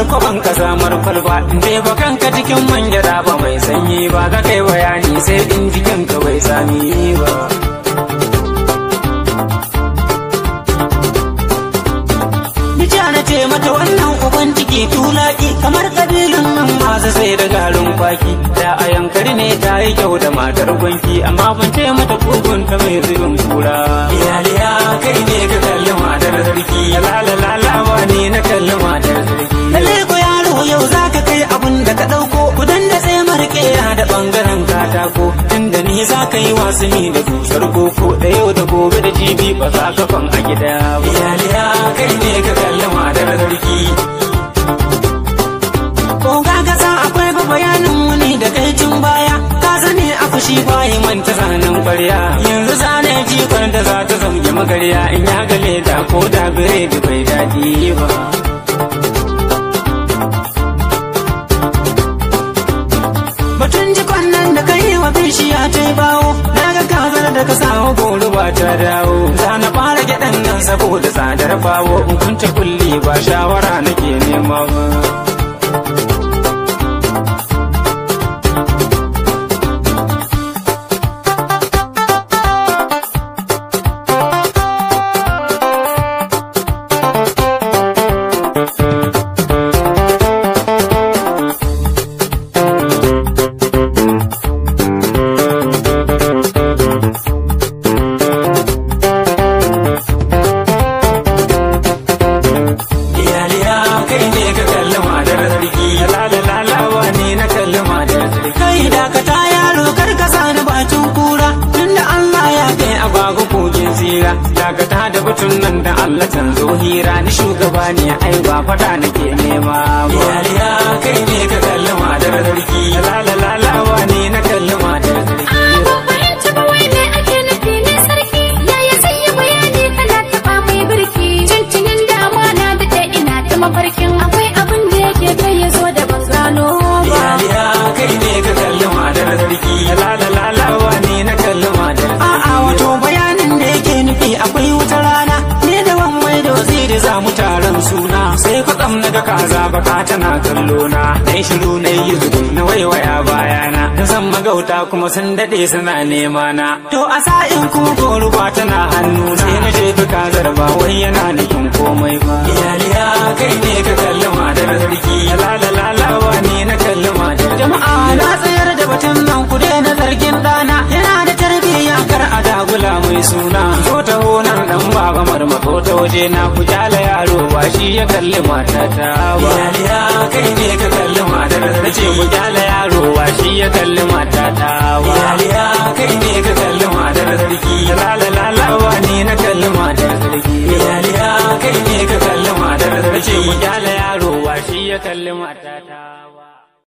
Kwaban ka samar kwalba bai ba kanka cikin mangyada ba mai sanyi ba ka kai bayani sai in jikin ka bai sami ba. Bija na ce mata wannan uban ciki tulaki kamar kabilun nan masu sai da garin kwaki da a yankari ne ta yi kyau da matar gwanki amma ban ce mata kogon ta mai zubin kura. Iyaliya kai ne ka kalli matar sarki lalala ne na kalli matar sarki. Lalle ko yaro yau za ka kai abun da ka ɗauko kudan da sai marƙera da ɓangaren katako tunda ni za ka yi wasanni da dusar koko da yau da gobe da jibi ba za ka fan a gida ba. Iyaliya kai ne ka kalli matar sarki. Ko ga gasa akwai ba bayanin wani da kai tun baya ka sani a fushi bayi manta zanen ƙwarya yanzu zane jikar da za ta zamge magarya in ya gale da ko da biredi bai daɗi ba. Batun jikon nan da kai wa bishiya ta yi bawo na ga kazar da ka samu goro ba ta dawo za na fara gyaɗan nan saboda tsadar bawo in kunta kulli ba shawara nake nema ba. Dakata da batun nan da Allah can zo hira ni shugaba ne ai ba fada nake nema ba. Iyaliya kai ne ka kalli matar sarki lalala ne na kalli matar sarki. Ban fahimci ba wai me ake nufi ne sarki yaya zai yi bayani kana taɓa mai birki cincinin dama na da ina ta mafarkin akwai abin da yake kai ya zo da ban gano ba. Iyaliya kai ne ka kalli matar sarki lalala ne na kalli matar sarki. A'a wato bayanin da yake nufi akwai wata rana ne da wan mai da waziri za mu taron suna sai kwatsam na ga kaza baka tana kallo na dai shiru na yi zubi na waiwaya bayana da san magauta kuma sun dade suna nema na to a sa'in kuma goruba tana hannu sai na je ka kazar ba wai yana nufin komai ba. Iyaliya kai ne ka kalli matar sarki lalala ne na kalli matar jama'a na tsayar da batun nan ku daina zargin dana yana da tarbiyya kar a dagula mai suna zo ta honan dan baba marmako ta waje na ku jala yaro ba shi ya kalli matata ba. Iyaliya kai ne ka kalli matar sarki ku jala yaro ba shi ya kalli